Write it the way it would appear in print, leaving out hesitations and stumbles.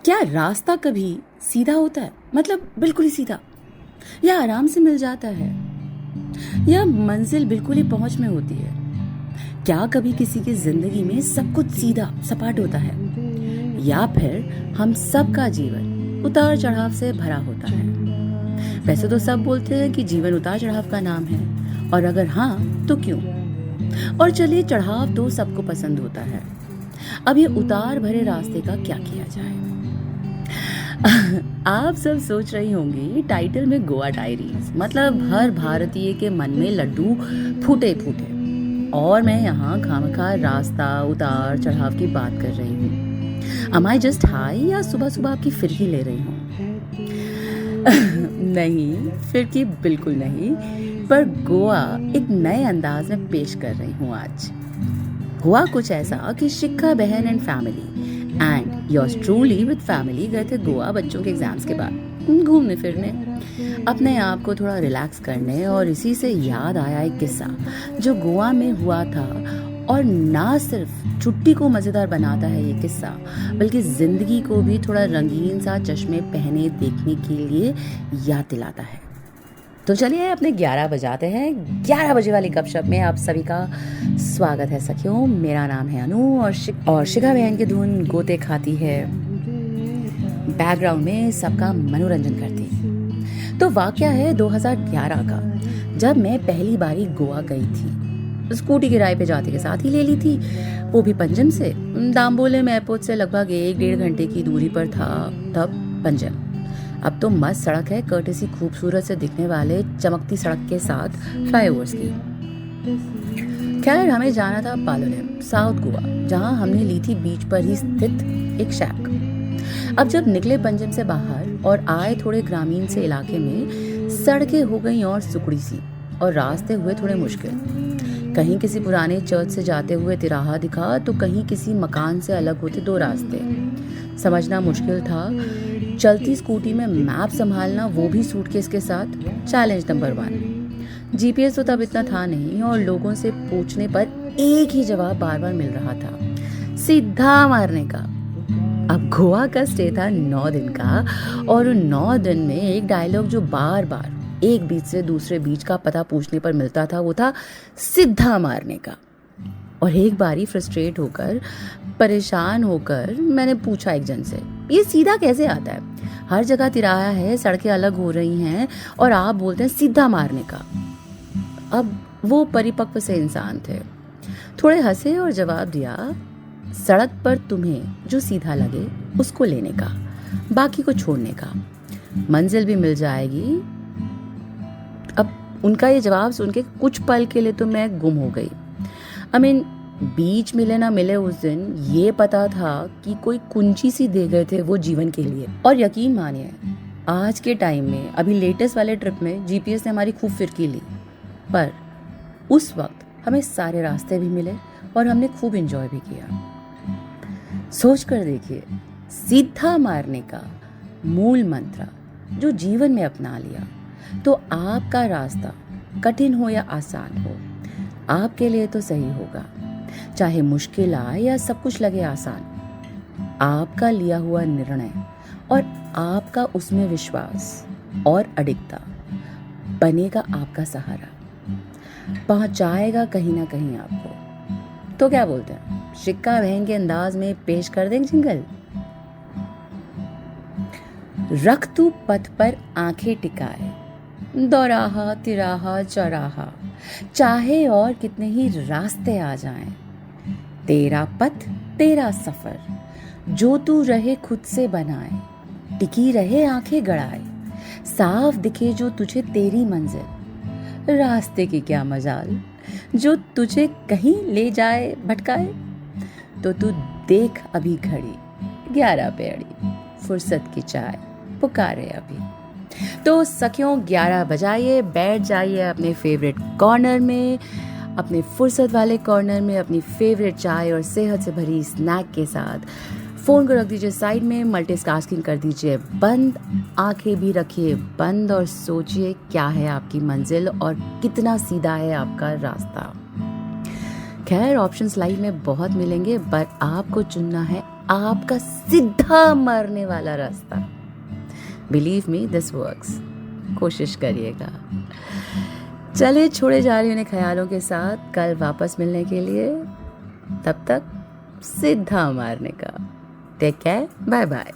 क्या रास्ता कभी सीधा होता है, मतलब बिल्कुल ही सीधा, या आराम से मिल जाता है, या मंजिल बिल्कुल ही पहुंच में होती है? क्या कभी किसी की जिंदगी में सब कुछ सीधा सपाट होता है, या फिर हम सबका जीवन उतार चढ़ाव से भरा होता है? वैसे तो सब बोलते हैं कि जीवन उतार चढ़ाव का नाम है, और अगर हाँ तो क्यों? और चलिए, चढ़ाव तो सबको पसंद होता है। अब ये उतार भरे रास्ते का क्या किया जाए? आप सब सोच रही होंगी टाइटल में गोवा डायरीज, मतलब हर भारतीय के मन में लड्डू फूटे फूटे, और मैं यहाँ खामखा रास्ता उतार चढ़ाव की बात कर रही हूँ। Am I just high, या सुबह सुबह आपकी फिरकी ले रही हूँ? नहीं, फिरकी बिल्कुल नहीं, पर गोवा एक नए अंदाज में पेश कर रही हूँ आज। हुआ कुछ ऐसा कि शिखा बहन and family and yours truly with family गए थे गोवा बच्चों के एग्जाम्स के बाद घूमने फिरने, अपने आप को थोड़ा रिलैक्स करने। और इसी से याद आया एक किस्सा जो गोवा में हुआ था, और ना सिर्फ छुट्टी को मज़ेदार बनाता है ये किस्सा, बल्कि ज़िंदगी को भी थोड़ा रंगीन सा चश्मे पहने देखने के लिए याद दिलाता है। तो चलिए अपने 11 बजाते हैं। 11 बजे वाली गपशप में आप सभी का स्वागत है सखियों। मेरा नाम है अनु, और शिखा बहन की धुन गोते खाती है, बैकग्राउंड में सबका मनोरंजन करती। तो वाकया है 2011 का, जब मैं पहली बारी गोवा गई थी। स्कूटी किराए पे जाते के साथ ही ले ली थी, वो भी पंजम से। दाम्बोलम एयरपोर्ट से लगभग 1-1.5 घंटे की दूरी पर था तब पंजम। अब तो मस्त सड़क है, कर्टेसी खूबसूरत से दिखने वाले चमकती सड़क के साथ फ्लाईओवर्स की। खैर, हमें जाना था पालोलेम, साउथ गोवा, जहां हमने ली थी बीच पर ही स्थित एक शैक। अब जब निकले पंजम से बाहर और आए थोड़े ग्रामीण से इलाके में, सड़कें हो गई और सुकड़ी सी, और रास्ते हुए थोड़े मुश्किल। कहीं किसी पुराने चर्च से जाते हुए तिराहा दिखा, तो कहीं किसी मकान से अलग होते 2 रास्ते। समझना मुश्किल था। चलती स्कूटी में मैप संभालना, वो भी सूटकेस के साथ, चैलेंज नंबर 1। जीपीएस तो तब इतना था नहीं, और लोगों से पूछने पर एक ही जवाब बार बार मिल रहा था, सीधा मारने का। अब गोवा का स्टे था 9 दिन का, और उन 9 दिन में एक डायलॉग जो बार बार एक बीच से दूसरे बीच का पता पूछने पर मिलता था, वो था सीधा मारने का। और एक बारी फ्रस्ट्रेट होकर, परेशान होकर मैंने पूछा एक जन से, ये सीधा कैसे आता है? हर जगह तिराहा है, सड़कें अलग हो रही हैं, और आप बोलते हैं सीधा मारने का। अब वो परिपक्व से इंसान थे, थोड़े हंसे और जवाब दिया, सड़क पर तुम्हें जो सीधा लगे उसको लेने का, बाकी को छोड़ने का, मंजिल भी मिल जाएगी। अब उनका ये जवाब सुन के कुछ पल के लिए तो मैं गुम हो गई। बीच मिले ना मिले उस दिन ये पता था कि कोई कुंजी सी दे गए थे वो जीवन के लिए। और यकीन मानिए, आज के टाइम में, अभी लेटेस्ट वाले ट्रिप में जीपीएस ने हमारी खूब फिरकी ली, पर उस वक्त हमें सारे रास्ते भी मिले और हमने खूब एंजॉय भी किया। सोच कर देखिए, सीधा मारने का मूल मंत्र जो जीवन में अपना लिया, तो आपका रास्ता कठिन हो या आसान हो, आपके लिए तो सही होगा। चाहे मुश्किल आए या सब कुछ लगे आसान, आपका लिया हुआ निर्णय और आपका उसमें विश्वास और अडिगता बनेगा आपका सहारा, पहुंचाएगा कहीं ना कहीं आपको। तो क्या बोलते हैं, शिक्का बहन के अंदाज में पेश कर दें जिंगल। रख तू पथ पर आंखें टिकाए, दौराहा तिराहा चौराहा, चाहे और कितने ही रास्ते आ जाएं, तेरा पथ तेरा सफर, जो तू रहे खुद से बनाए, टिकी रहे आंखें गड़ाए, साफ दिखे जो तुझे तेरी मंजिल, रास्ते की क्या मजाल, जो तुझे कहीं ले जाए भटकाए, तो तू देख अभी घड़ी 11 पे अड़ी, फुर्सत की चाय पुकारे अभी। तो सखियों, 11 बजाइए, बैठ जाइए अपने फेवरेट कॉर्नर में, अपने फुर्सत वाले कॉर्नर में, अपनी फेवरेट चाय और सेहत से भरी स्नैक के साथ। फ़ोन को रख दीजिए साइड में, मल्टीटास्किंग कर दीजिए बंद, आंखें भी रखिए बंद, और सोचिए क्या है आपकी मंजिल और कितना सीधा है आपका रास्ता। खैर, ऑप्शंस लाइफ में बहुत मिलेंगे, पर आपको चुनना है आपका सीधा मरने वाला रास्ता। Believe me, this works. कोशिश करिएगा। चलिए, छोड़े जा रही हूँ ख्यालों के साथ कल वापस मिलने के लिए। तब तक सीधा मारने का। Take care, bye bye.